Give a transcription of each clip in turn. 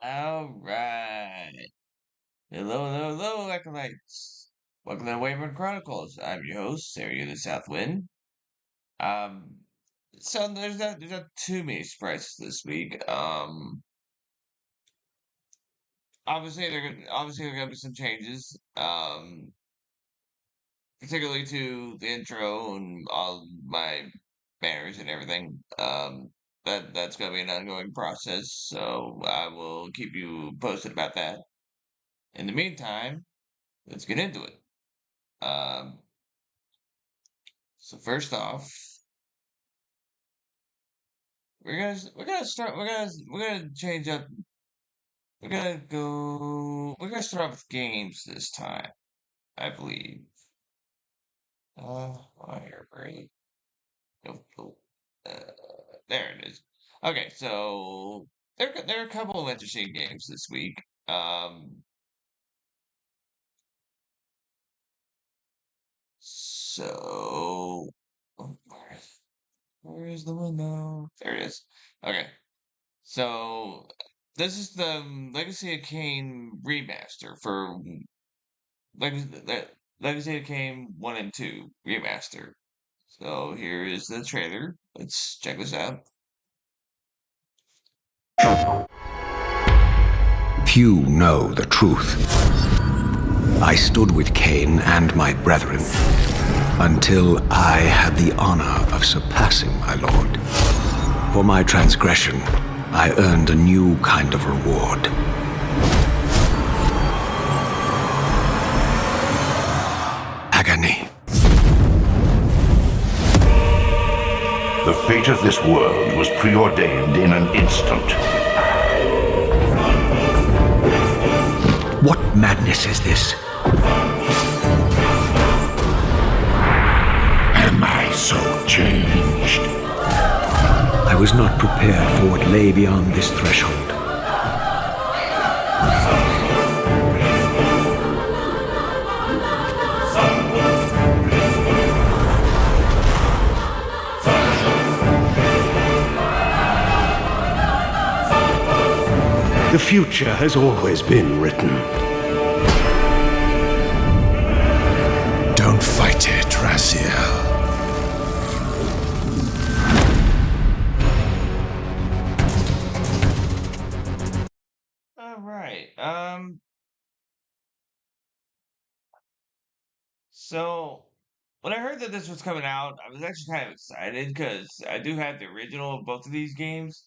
All right. Hello, hello, hello, acolytes. Welcome to Wyvern Chronicles. I'm your host, Sarah the Southwind. Um, so there's not too many surprises this week. Obviously there are gonna be some changes. Particularly to the intro and all my banners and everything. That's gonna be an ongoing process. So I will keep you posted about that. In the meantime, let's get into it. Um, so first off, we're gonna change up. We're gonna start off with games this time, I believe. Fire break. Nope, nope. There it is. Okay, so there are a couple of interesting games this week. Um, so oh, where is the window? There it is. Okay. So this is the Legacy of Kain remaster for Legacy of Kain 1 and 2 remaster. So here is the trailer. Let's check this out. Few know the truth. I stood with Cain and my brethren until I had the honor of surpassing my lord. For my transgression, I earned a new kind of reward. Agony. The fate of this world was preordained in an instant. What madness is this? Am I so changed? I was not prepared for what lay beyond this threshold. The future has always been written. Don't fight it, Raziel. All right. So when I heard that this was coming out, I was actually kind of excited because I do have the original of both of these games.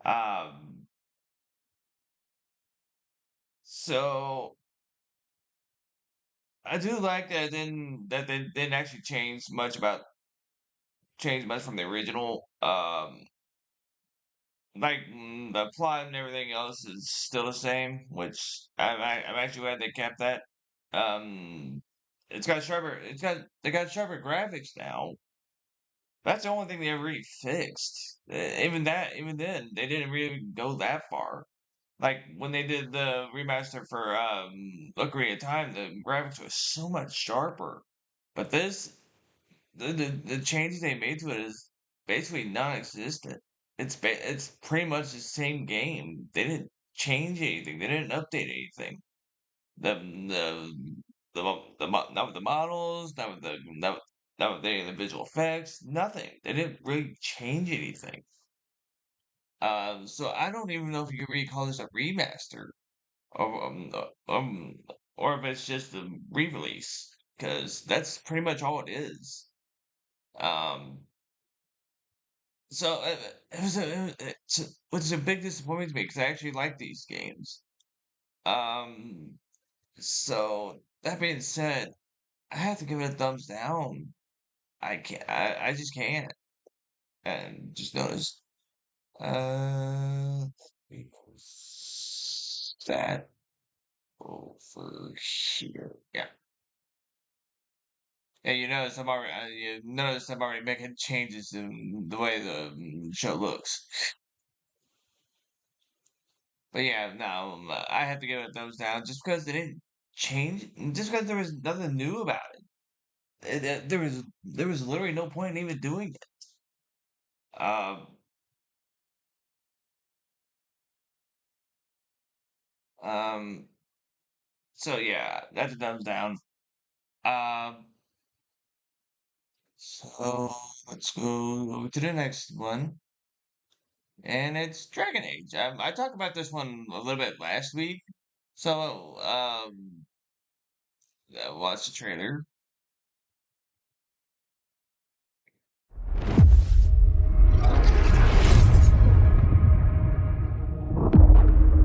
Um, so I do like that they didn't actually change much from the original. The plot and everything else is still the same, which I'm actually glad they kept that. Um, they got sharper graphics now. That's the only thing they ever really fixed. Even then, they didn't really go that far. Like when they did the remaster for Ocarina of Time, the graphics was so much sharper. But the changes they made to it is basically non-existent. It's pretty much the same game. They didn't change anything. They didn't update anything. Not with the models, not with any of the visual effects, nothing. They didn't really change anything. So I don't even know if you could really call this a remaster or if it's just a re-release, because that's pretty much all it is. Um, so which is a big disappointment to me because I actually like these games. Um, so that being said, I have to give it a thumbs down. I can't. I just can't. And just notice. We post that over here. Yeah. Yeah, you notice I'm already making changes in the way the show looks. But yeah, no, I have to give it a thumbs down just because they didn't change, just because there was nothing new about it. There was literally no point in even doing it. Um, Um, so yeah, that's a thumbs down. Um, so let's go to the next one, and it's Dragon Age. I talked about this one a little bit last week, so watch the trailer.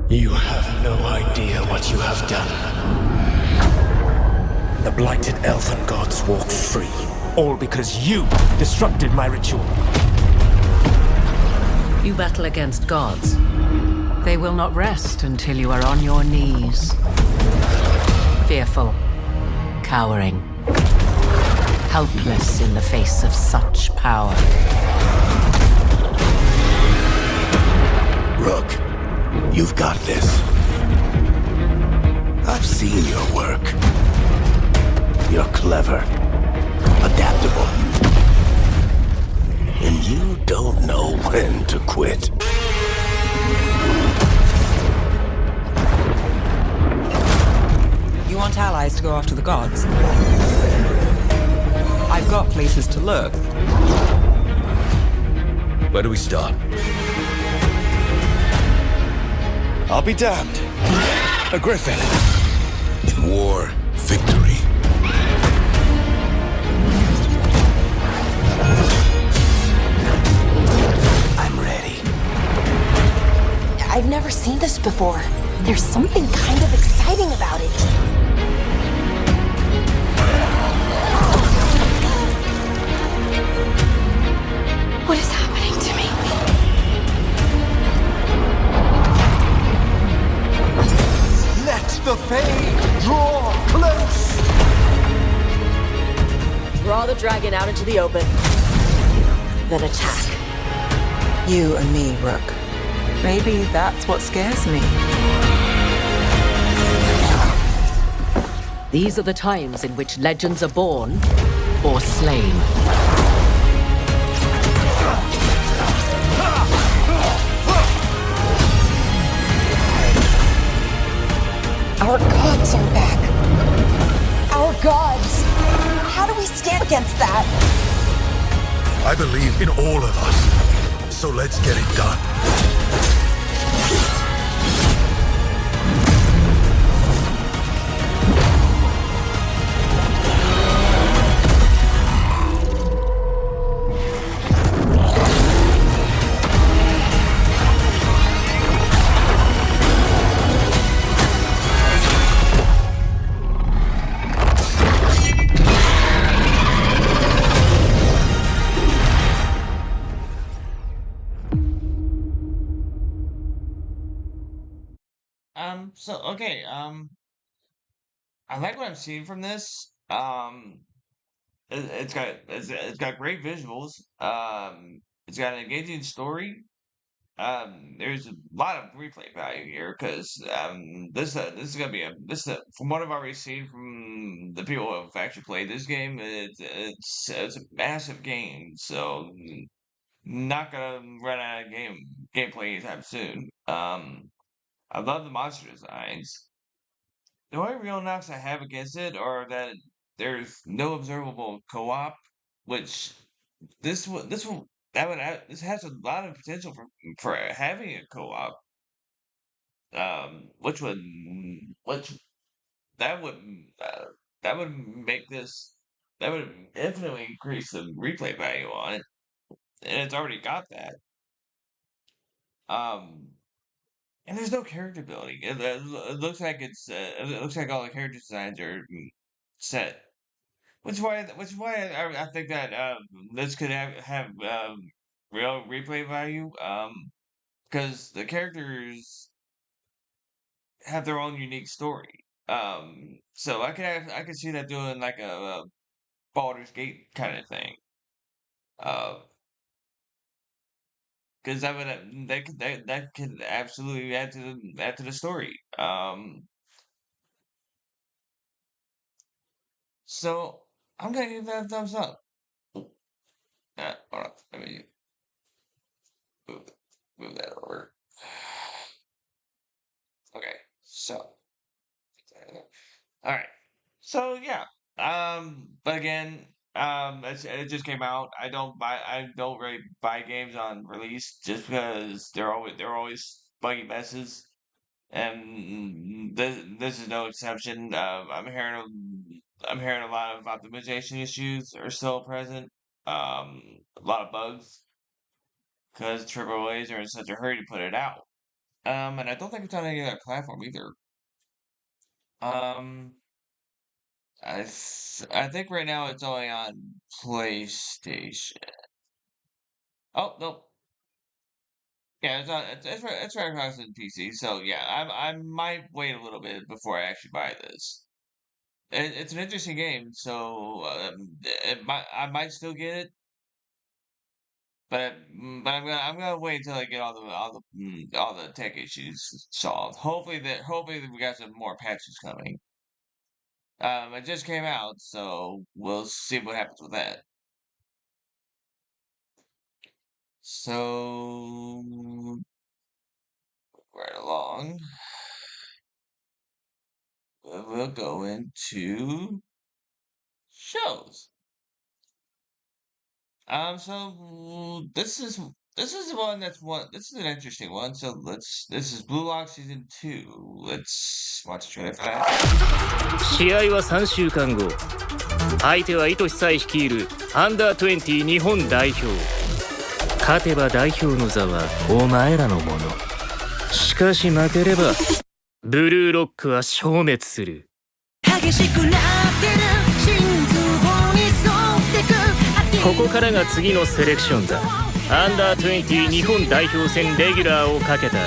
You have no idea what you have done. The blighted elven gods walk free, all because you disrupted my ritual. You battle against gods. They will not rest until you are on your knees. Fearful, cowering, helpless in the face of such power. Rook, you've got this. I've seen your work. You're clever, adaptable, and you don't know when to quit. You want allies to go after the gods? I've got places to look. Where do we start? I'll be damned. A griffin. In war, victory. I'm ready. I've never seen this before. There's something kind of exciting about it. What is happening to me? Let the Fae draw close! Draw the dragon out into the open. Then attack. You and me, Rook. Maybe that's what scares me. These are the times in which legends are born or slain. Our gods are back. Our gods. How do we stand against that? I believe in all of us. So let's get it done. So okay, I like what I'm seeing from this. It's got great visuals. It's got an engaging story. There's a lot of replay value here because this is gonna be from what I've already seen from the people who have actually played this game. It's a massive game, so not gonna run out of gameplay anytime soon. I love the monster designs. The only real knocks I have against it are that there's no observable co-op, which this will that would this has a lot of potential for having a co-op. Which would which that would uh, that would make this that would infinitely increase the replay value on it, and it's already got that. Um, and there's no character building. It looks like it looks like all the character designs are set. Which is why I think that this could have real replay value. Because the characters have their own unique story. So I could see that doing like a Baldur's Gate kind of thing. Because that would that could absolutely add to the story. So I'm gonna give that a thumbs up. Hold on, let me move, move that over. Okay, so So yeah. But again, it just came out. I don't really buy games on release just because they're always buggy messes, and this is no exception. I'm hearing a lot of optimization issues are still present. A lot of bugs because AAAs are in such a hurry to put it out. And I don't think it's on any other platform either. Um, I think right now it's only on PlayStation. Oh no, yeah, it's right across the PC. So yeah, I might wait a little bit before I actually buy this. It's an interesting game, so I might still get it, but I'm gonna wait until I get all the tech issues solved. Hopefully we got some more patches coming. It just came out, so we'll see what happens with that. So right along, we'll go into shows. So this is one. This is an interesting one. So this is Blue Lock season 2. Let's watch the trailer for that. 試合は3週間後。相手はイトシさえ率いるアンダー20日本代表。勝てば代表の座はお前らのもの。しかし負ければブルーロックは消滅する。激しくなってる心臓に沿ってく。ここからが次のセレクションだ。アンダー20日本代表戦レギュラーをかけた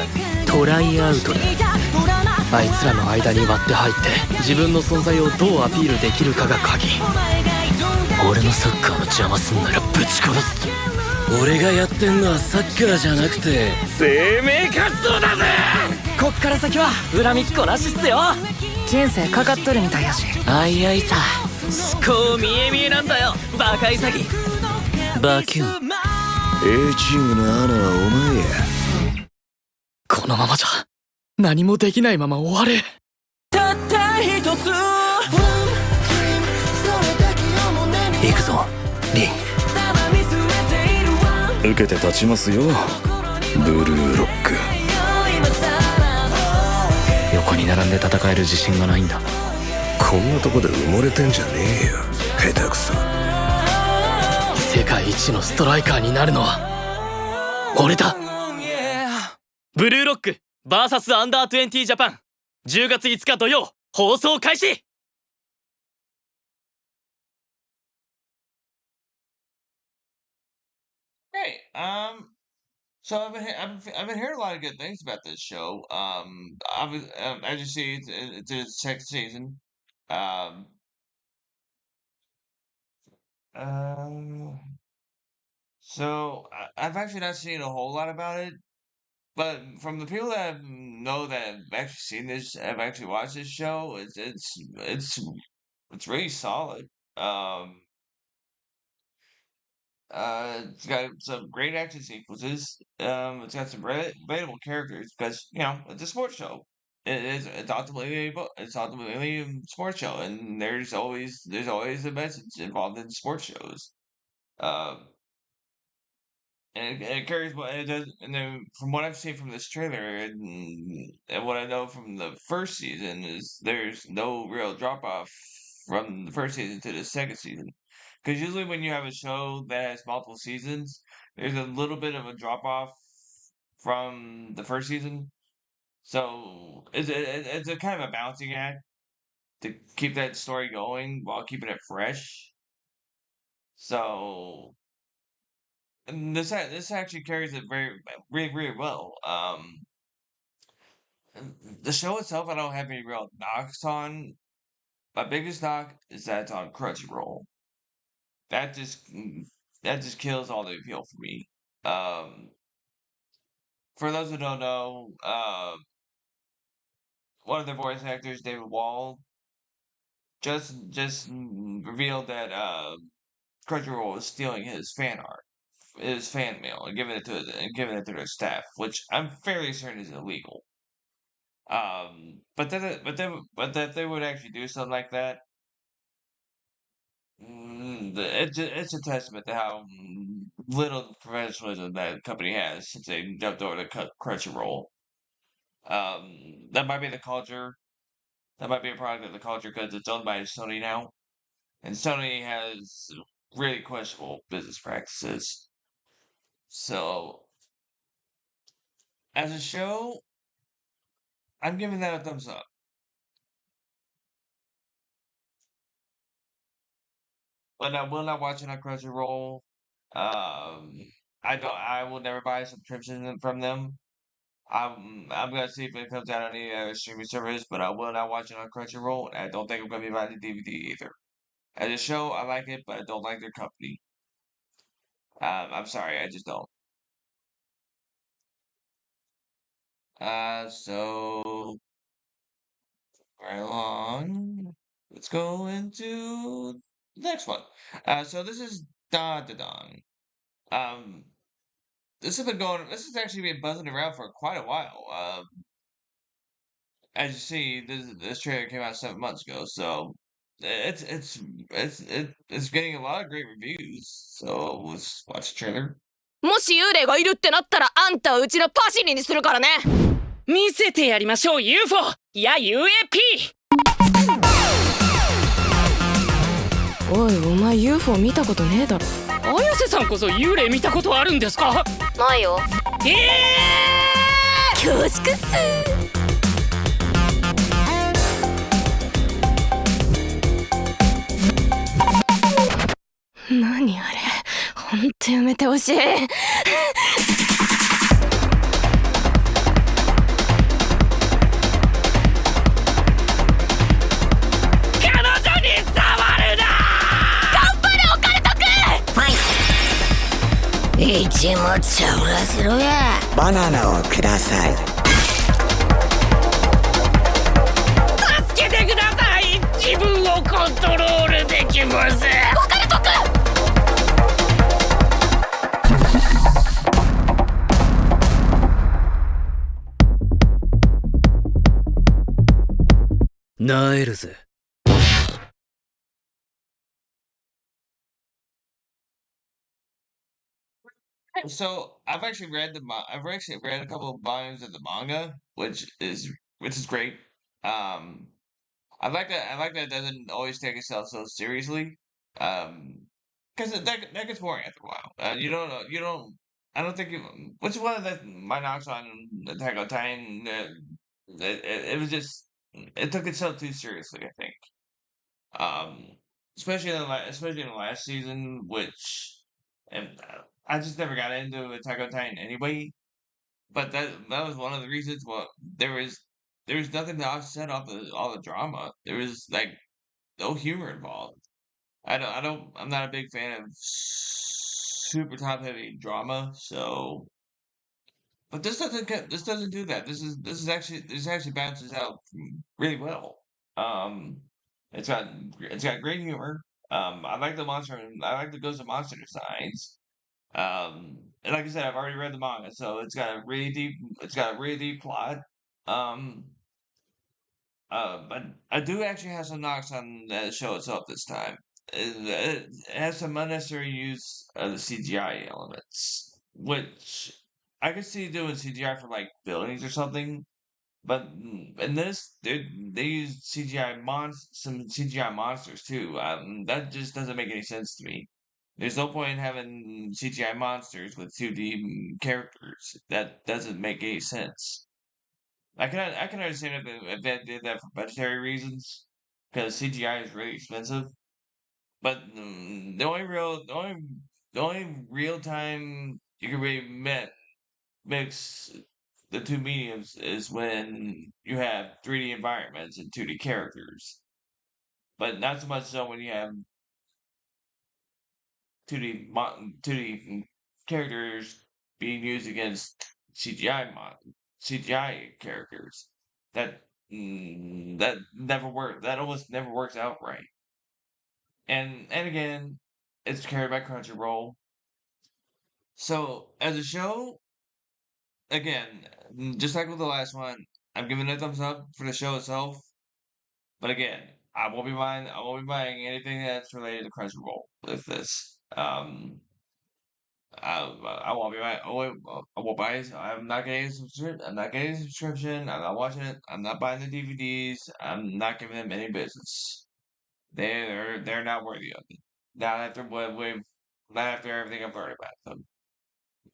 トライアウトだ。あいつらの間に割って入って自分の存在をどうアピールできるかが鍵。俺のサッカーの邪魔すんならぶち殺す。俺がやってんのはサッカーじゃなくて生命活動だぜ。こっから先は恨みっこなしっすよ。人生かかっとるみたいやし。あいあいさ思考見え見えなんだよバカイサギ。バキュン A チームのアナはお前や。このままじゃ何もできないまま終わる。たった一つ行くぞリン。受けて立ちますよブルーロック。横に並んで戦える自信がないんだ。こんなとこで埋もれてんじゃねえよ下手くそ。世界一のストライカーになるのは俺だ。ブルーロック VS アンダー20ジャパン10月5日土曜放送開始。Hey, so I've been hearing a lot of good things about this show. As you see, it's its second season. Um, uh, I've actually not seen a whole lot about it, but from the people that know that have actually seen this, have actually watched this show, it's really solid. Um, it's got some great action sequences. It's got some relatable characters because it's a sports show. It's ultimately a sports show, and there's always a message involved in sports shows. Um, and it carries what it does. And then from what I've seen from this trailer, and what I know from the first season is there's no real drop off from the first season to the second season. Because usually when you have a show that has multiple seasons, there's a little bit of a drop off from the first season. So it's a kind of a balancing act to keep that story going while keeping it fresh. So and this actually carries it really well. The show itself, I don't have any real knocks on. My biggest knock is that it's on Crunchyroll. That just that just kills all the appeal for me. Um, for those who don't know, one of the voice actors, David Wall, just revealed that Crunchyroll was stealing his fan art, his fan mail, and giving it to their staff, which I'm fairly certain is illegal. But that they would actually do something like that. it's a testament to how little professionalism that company has since they jumped over to Crunchyroll. That might be the culture. That might be a product of the culture because it's owned by Sony now, and Sony has really questionable business practices. So, as a show, I'm giving that a thumbs up. But I will not watch it on Crunchyroll. Um, I don't. I will never buy a subscription from them. I'm gonna see if it comes out on any other streaming service, but I will not watch it on Crunchyroll. And I don't think I'm gonna be buying the DVD either. As a show, I like it, but I don't like their company. I'm sorry, I just don't. So right along. Let's go into the next one. So this is Da Da Dong. Um, this has been going. This has actually been buzzing around for quite a while. As you see, this trailer came out 7 months ago, so it's getting a lot of great reviews. So let's watch the trailer. もし幽霊がいるってなったらあんたをうちのパシリにするからね。見せてやりましょう UFO や UAP。おいお前 UFO 見たことねえだろ。綾瀬さんこそ幽霊見たことあるんですか？ないよ。恐縮っす。何あれほんとやめてほしい。一物ちゃおらせろや。バナナをください。助けてください。自分をコントロールできます。分かるとく。なえるぜ。So I've actually read I've actually read a couple of volumes of the manga, which is great. Um, I like that it doesn't always take itself so seriously. Because that gets boring after a while. You don't know you don't. I don't think which one of my knocks on Attack on Titan. It was just it took itself too seriously. I think. Um, especially in the last season, which and I just never got into Attack on Titan anyway. But that was one of the reasons. Well, there was nothing to offset all the drama. There was like no humor involved. I'm not a big fan of super top heavy drama. So, but this doesn't do that. This actually balances out really well. Um, it's got great humor. I like the monster. I like the Ghost of Monster designs. And like I said, I've already read the manga, so it's got a really deep plot. Um, but I do actually have some knocks on the show itself this time. It has some unnecessary use of the CGI elements, which I could see doing CGI for like buildings or something. But in this, they use some CGI monsters too. That just doesn't make any sense to me. There's no point in having CGI monsters with 2D characters. That doesn't make any sense. I can understand if they did that for budgetary reasons, because CGI is really expensive. But the only real time you can really mix the two mediums is when you have 3D environments and 2D characters, but not so much so when you have 2D characters being used against CGI characters. That never work. That almost never works out right. And again, it's carried by Crunchyroll. So as a show, again, just like with the last one, I'm giving it a thumbs up for the show itself. But again, I won't be buying. I won't be buying anything that's related to Crunchyroll with this. I won't be buying. I won't buy. I'm not getting a subscription. I'm not getting a subscription. I'm not watching it. I'm not buying the DVDs. I'm not giving them any business. They're not worthy of it. Not after what we've. Not after everything I've learned about them.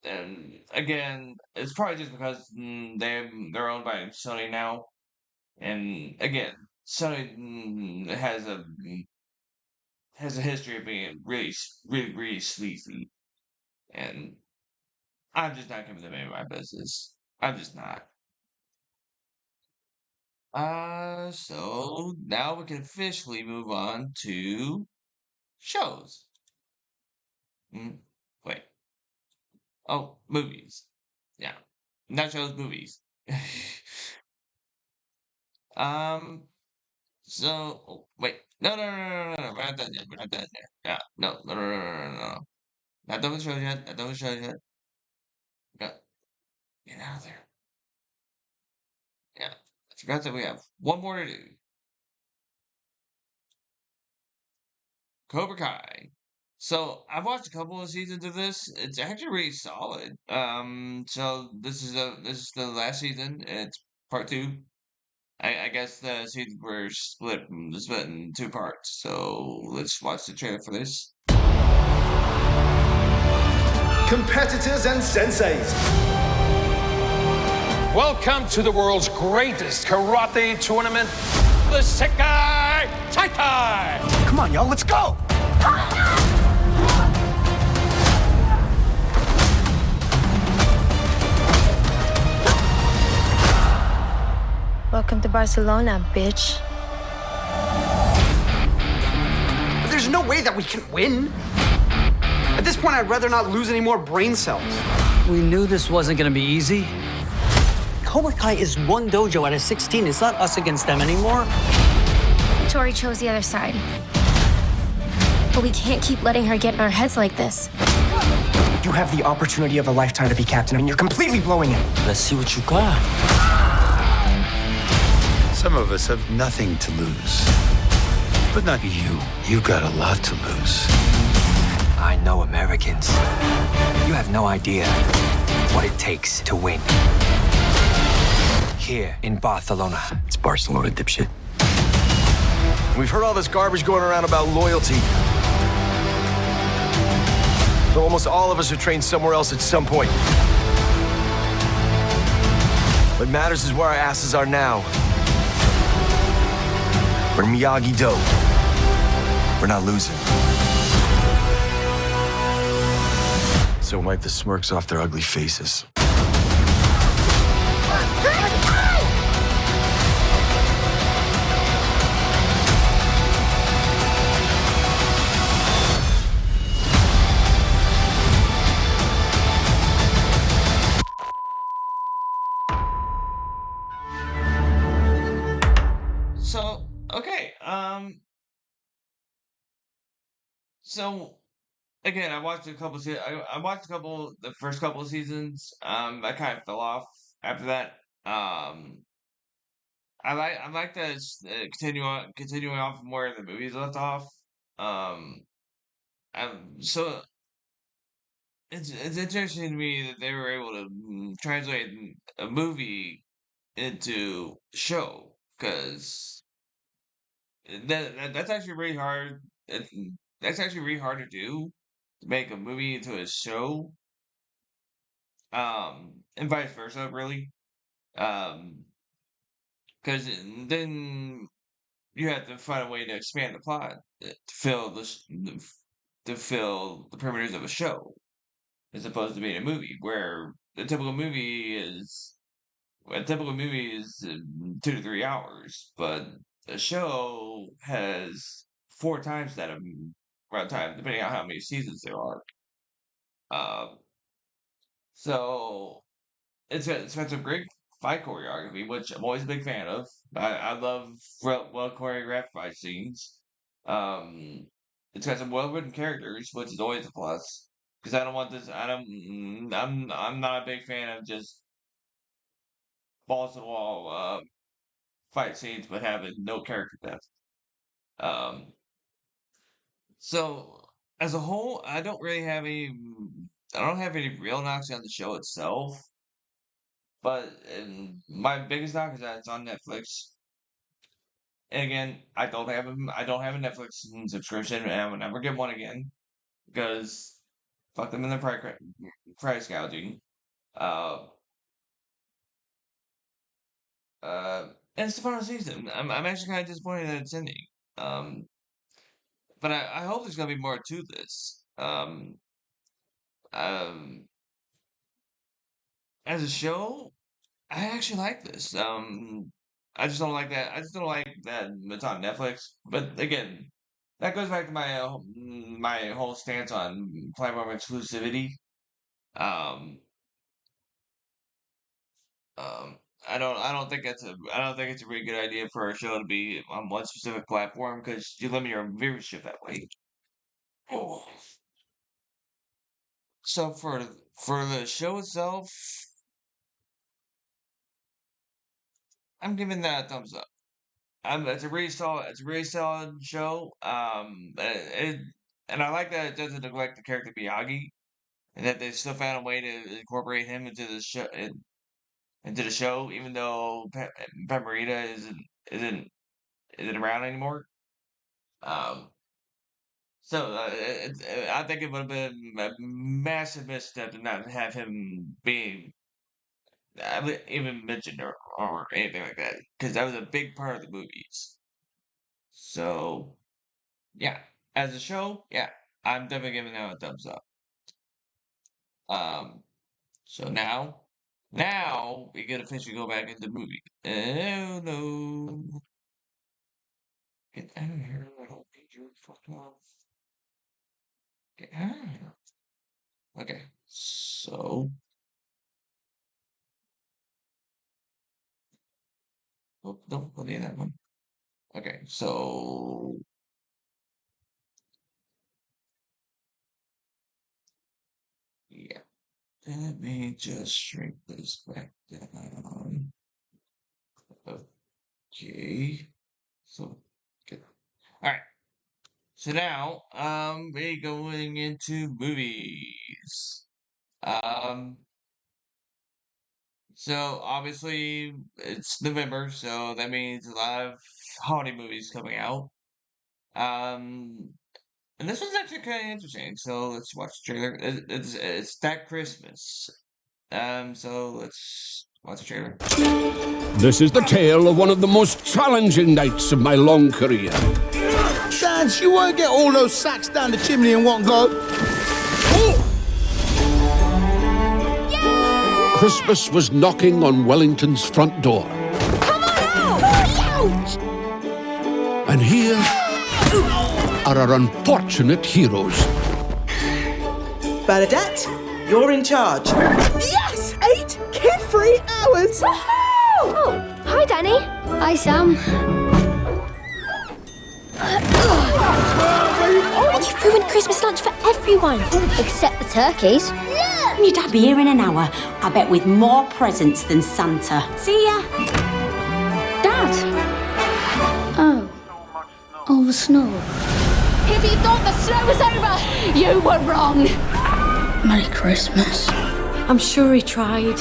And again, it's probably just because they're owned by Sony now. And again, Sony has a history of being really sleazy, and I'm just not giving them any of my business. I'm just not. So now we can officially move on to shows. Wait. Oh, movies. Yeah, not shows, movies. um. So wait. No. We're not done yet. We're not done yet. Yeah. No. Not done with shows yet. Not done with shows yet. Yeah. Get out of there. Yeah. I forgot that we have one more to do. Cobra Kai. So I've watched a couple of seasons of this. It's actually really solid. So this is the last season. It's part two. I guess the seasons were split in two parts. So let's watch the trailer for this. Competitors and senseis. Welcome to the world's greatest karate tournament, the Sekai Taikai. Come on, y'all, let's go! Welcome to Barcelona, bitch. There's no way that we can win. At this point, I'd rather not lose any more brain cells. We knew this wasn't gonna be easy. Cobra Kai is one dojo out of 16. It's not us against them anymore. Tori chose the other side. But we can't keep letting her get in our heads like this. You have the opportunity of a lifetime to be captain, and you're completely blowing it. Let's see what you got. Some of us have nothing to lose. But not you. You got a lot to lose. I know Americans. You have no idea what it takes to win. Here in Barcelona. It's Barcelona, dipshit. We've heard all this garbage going around about loyalty. But almost all of us are trained somewhere else at some point. What matters is where our asses are now. We're Miyagi-Do. We're not losing. So wipe the smirks off their ugly faces. So okay, so again, I watched a couple. I watched the first couple of seasons. I kind of fell off after that. I like to continuing off from where the movies left off. Um, so it's interesting to me that they were able to translate a movie into show because that's actually really hard. That's actually really hard to do to make a movie into a show. And vice versa, really. Because then you have to find a way to expand the plot to fill to fill the perimeters of a show, as opposed to being a movie, where a typical movie is 2 to 3 hours, but a show has 4 times that runtime, depending on how many seasons there are. Um, so it's got some great fight choreography, which I'm always a big fan of. I love well choreographed fight scenes. Um, it's got some well written characters, which is always a plus. Because I don't want this. I don't. I'm not a big fan of just balls to the wall fight scenes, but having no character depth. Um, so as a whole, I don't have any real knocks on the show itself. But my biggest knock is that it's on Netflix. And again, I don't have a Netflix subscription, and I will never get one again because fuck them in the price gouging. Uh, and it's the final season. I'm actually kind of disappointed that it's ending. Um, but I hope there's gonna be more to this. Um, as a show, I actually like this. I just don't like that. I just don't like that it's on Netflix. But again, that goes back to my whole stance on platform exclusivity. Um, um, I don't think it's a really good idea for a show to be on one specific platform because you limit your viewership that way. Oh. So for the show itself, I'm giving that a thumbs up. It's a really solid show. And I like that it doesn't neglect the character Miyagi, and that they still found a way to incorporate him into the show, even though Pet Morita isn't isn't around anymore. Um, I think it would have been a massive misstep to not have him being even mentioned or anything like that, because that was a big part of the movies. So yeah, as a show, yeah, I'm definitely giving that a thumbs up. Um, so now we can officially go back into the movie. Oh no. Get out of here, little Peter. Fuck off. Get out of here. Okay, so. Oh, don't put in that one. Okay, so. Yeah. Let me just shrink this back down. Okay. So, good. Alright. So now, we're going into movies. Um, so obviously it's November, so that means a lot of holiday movies coming out. Um, and this one's actually kind of interesting. So let's watch the trailer. It's that Christmas. So let's watch the trailer. This is the tale of one of the most challenging nights of my long career. Sans, you won't get all those sacks down the chimney in one go. Christmas was knocking on Wellington's front door. Come on out! And here are our unfortunate heroes. Bernadette, you're in charge. Yes! 8 kid-free hours! Oh, hi, Danny. Hi, Sam. You've ruined Christmas lunch for everyone. Except the turkeys. Your dad be here in an hour, I bet, with more presents than Santa. See ya. Dad. Oh. All the snow. If you thought the snow was over, you were wrong. Merry Christmas. I'm sure he tried.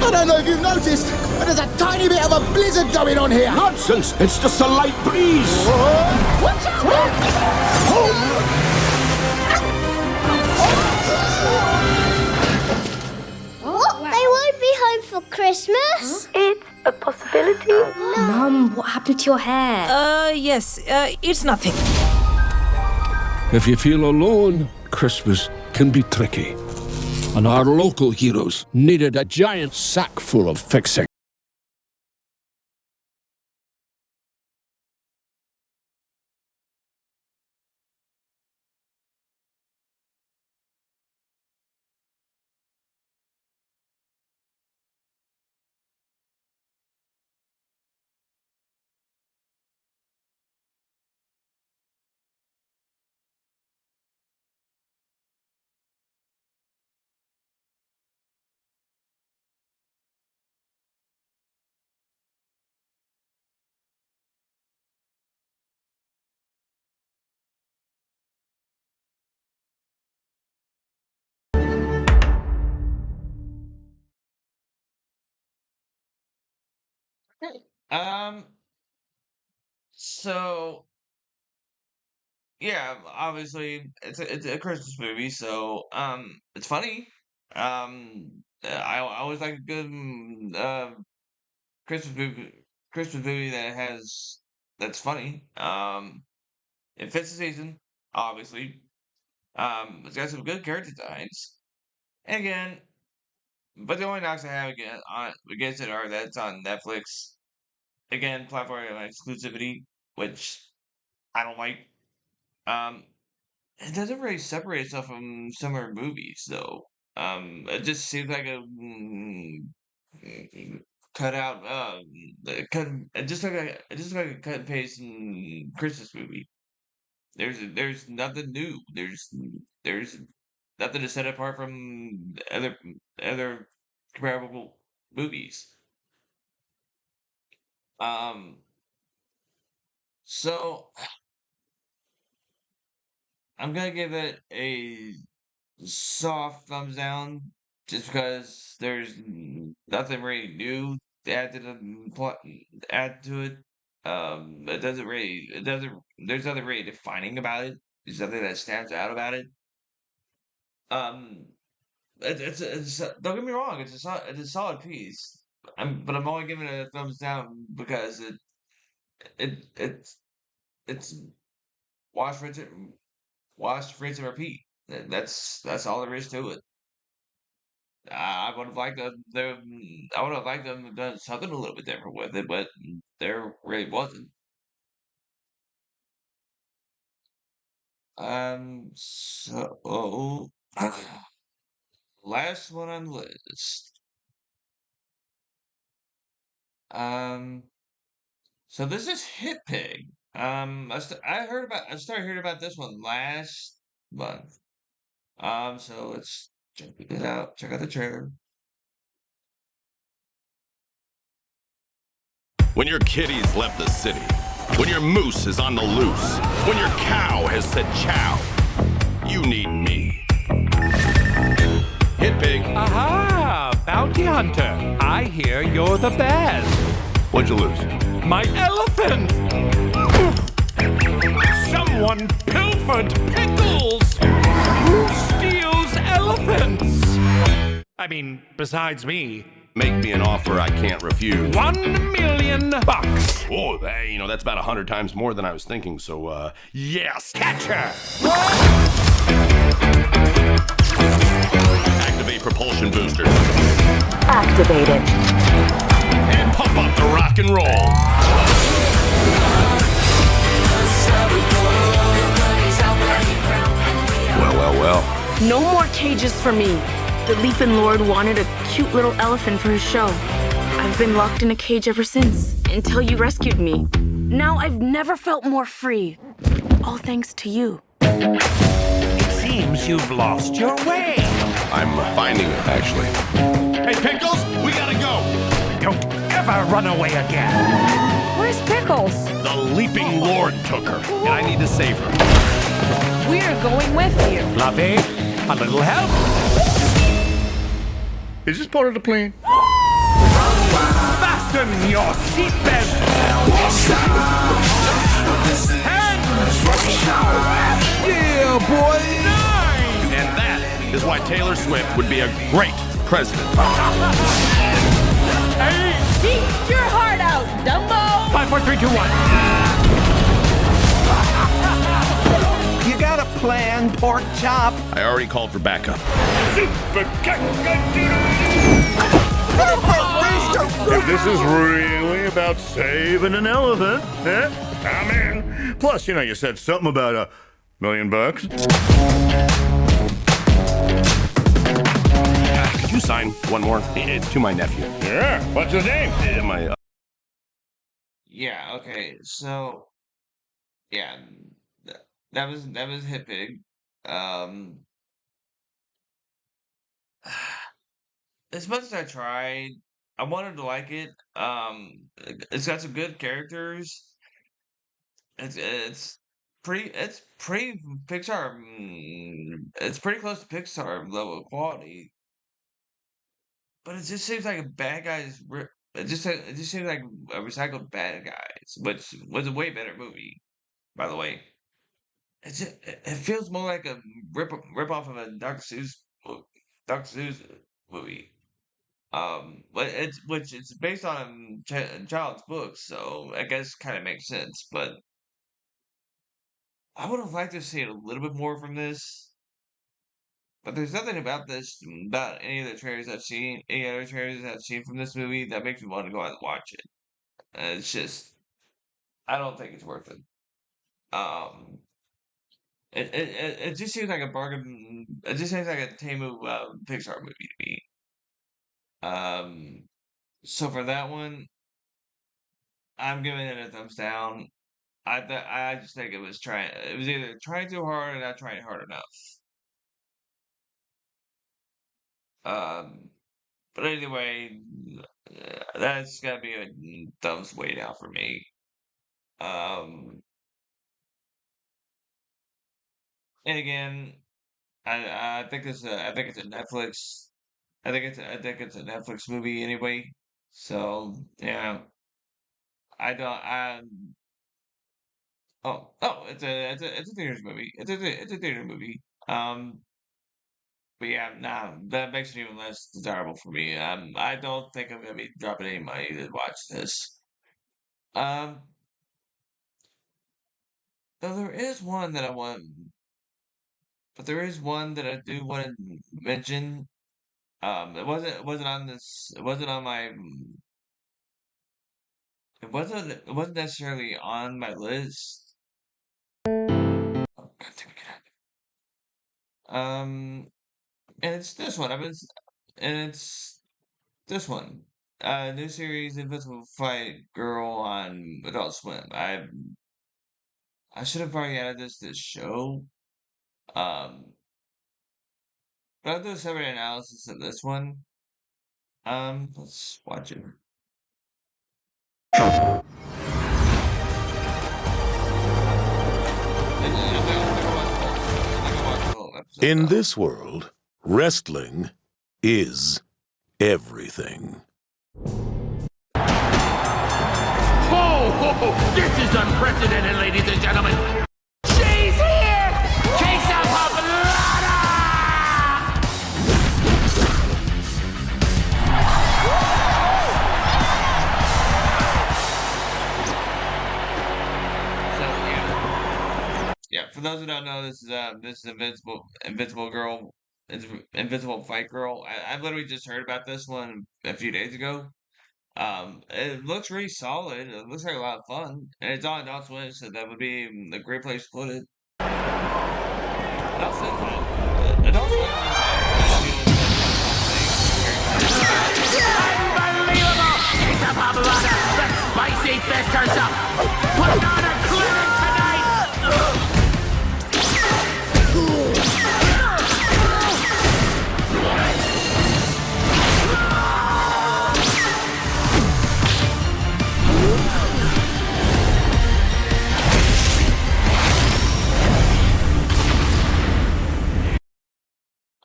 I don't know if you've noticed, but there's a tiny bit of a blizzard going on here. Nonsense! It's just a light breeze. Watch out! What? They won't be home for Christmas? It's a possibility. Mum, what happened to your hair? Yes, it's nothing. If you feel alone, Christmas can be tricky. And our local heroes needed a giant sack full of fixing. Um. So yeah, obviously it's a Christmas movie, so it's funny. I always like a good Christmas movie that has that's funny. It fits the season, obviously. It's got some good character designs. And again, but the only knocks I have against it are that it's on Netflix. Again, platform exclusivity, which I don't like. Um, it doesn't really separate itself from similar movies, though. It just seems like a cut out. Cut. It just like a cut and paste Christmas movie. There's nothing new. There's nothing to set apart from other comparable movies. Um, so I'm gonna give it a soft thumbs down, just because there's nothing really new to add to the plot, add to it. It doesn't. There's nothing really defining about it. There's nothing that stands out about it. Um, don't get me wrong. It's a solid piece. But I'm only giving it a thumbs down because it it's it's watch, rinse, and- watch, rinse, and repeat. That's all there is to it. I would have liked I would have liked them to have done something a little bit different with it, but there really wasn't. So last one on the list. Um, so this is Hit Pig. I started hearing about this one last month. So let's check it out. Check out the trailer. When your kitties left the city, when your moose is on the loose, when your cow has said chow, you need me. Hit Pig. Aha! Bounty hunter. I hear you're the best. What'd you lose? My elephant! Someone pilfered Pickles! Who steals elephants? I mean, besides me. Make me an offer I can't refuse. $1 million. Oh, that's about 100 times more than I was thinking, so, yes! Catch her! Activate propulsion boosters. Activated. And pump up the rock and roll. Well. No more cages for me. The Leaping Lord wanted a cute little elephant for his show. I've been locked in a cage ever since, until you rescued me. Now I've never felt more free. All thanks to you. It seems you've lost your way. I'm finding it, actually. Hey, Pickles, we gotta go. Don't ever run away again. Where's Pickles? The Leaping Lord took her, and I need to save her. We're going with you. Fluffy, a little help? Is this part of the plan? Fasten your seatbelt! Yeah, boy! 9! And that is why Taylor Swift would be a great president. Hey! Eat your heart out, Dumbo! 5, 4, 3, 2, 1. You got a plan, pork chop. I already called for backup. If this is really about saving an elephant, I'm in. Plus, you said something about $1 million. Could you sign one more? It's to my nephew. Yeah. What's his name? Yeah. Okay. So yeah, that was Hit Pig. As much as I tried, I wanted to like it. It's got some good characters. It's pretty Pixar. It's pretty close to Pixar level of quality, but it just seems like a bad guy's it just seems like a recycled Bad Guys, which was a way better movie, by the way. It feels more like a rip off of a Dr. Seuss movie. But it's based on a child's book, so I guess kind of makes sense. But I would have liked to see a little bit more from this. But there's nothing about about any of the trailers I've seen, any other trailers I've seen from this movie that makes me want to go out and watch it. It's just, I don't think it's worth it. Um, it just seems like a bargain. It just seems like a Temu Pixar movie to me. Um, so for that one, I'm giving it a thumbs down. I just think it was trying. It was either trying too hard or not trying hard enough. Um, but anyway, that's gotta be a thumbs way down for me. Um, and again, I think I think it's a Netflix. I think it's a Netflix movie anyway. So yeah, I don't. It's a theaters movie. It's a theater movie. But yeah, nah, that makes it even less desirable for me. I don't think I'm gonna be dropping any money to watch this. Um, though there is one that I want, but there is one that I do want to mention. It wasn't on this. It wasn't on my. It wasn't necessarily on my list. Oh, God, damn it. And it's this one. And it's this one. New series Invisible Fight Girl on Adult Swim. I should have probably added this to the show. Um, but I'll do a separate analysis of this one. Let's watch it. In this world, wrestling is everything. Oh, this is unprecedented, ladies and gentlemen. She's here! Queso Poblada! Yeah, for those who don't know, this is Invincible Girl, Invincible Fight Girl. I literally just heard about this one a few days ago. It looks really solid. It looks like a lot of fun, and it's on Adult Swim, so that would be a great place to put it. Adult Swim, Adult Swim. Unbelievable! Queso Poblada, the spicy fist herself, putting on a clinic tonight!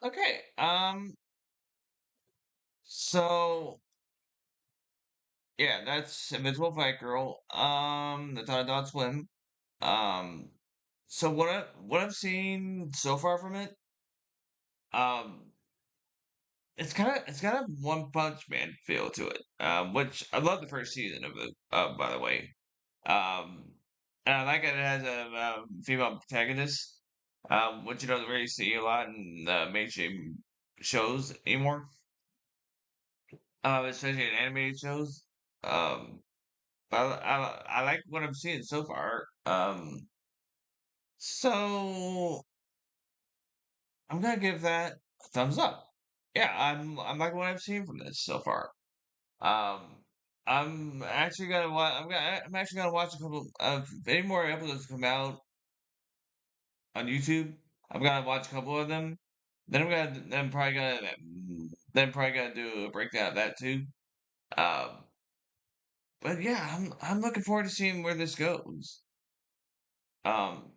Okay, so yeah, that's Invincible Fight Girl. That's on Adult Swim. Um, so what I've seen so far from it, um, it's got a One Punch Man feel to it. Which I love the first season of it. By the way, um, and I like that it has a female protagonist. Which you don't really see a lot in mainstream shows anymore. Especially in animated shows. Um, but I like what I'm seeing so far. So I'm gonna give that a thumbs up. Yeah, I'm liking what I've seen from this so far. Um, I'm actually gonna watch a couple of any more episodes come out on YouTube. I'm gonna watch a couple of them. Then probably gonna do a breakdown of that too. Um, but yeah, I'm looking forward to seeing where this goes. Um,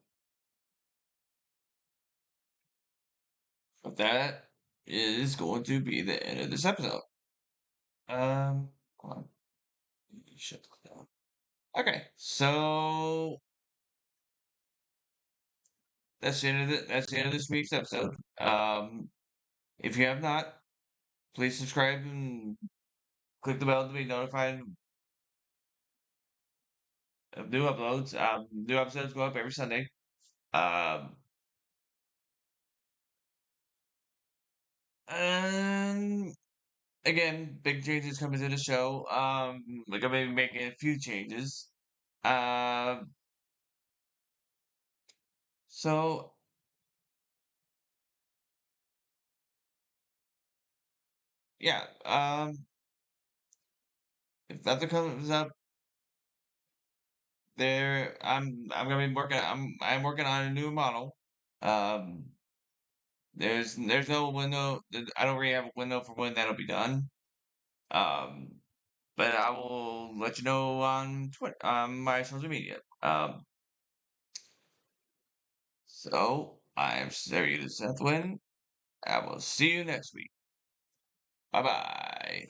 but that is going to be the end of this episode. Hold on. Shut that down. Okay, so that's the end of that's the end of this week's episode. If you have not, please subscribe and click the bell to be notified of new uploads. New episodes go up every Sunday. And again, big changes coming to the show. Like I'm maybe making a few changes. So yeah. If nothing comes up, I'm gonna be working. I'm working on a new model. Um, there's no window. I don't really have a window for when that'll be done. Um, but I will let you know on Twitter, on my social media. So I'm Sir Seth Win. I will see you next week. Bye bye.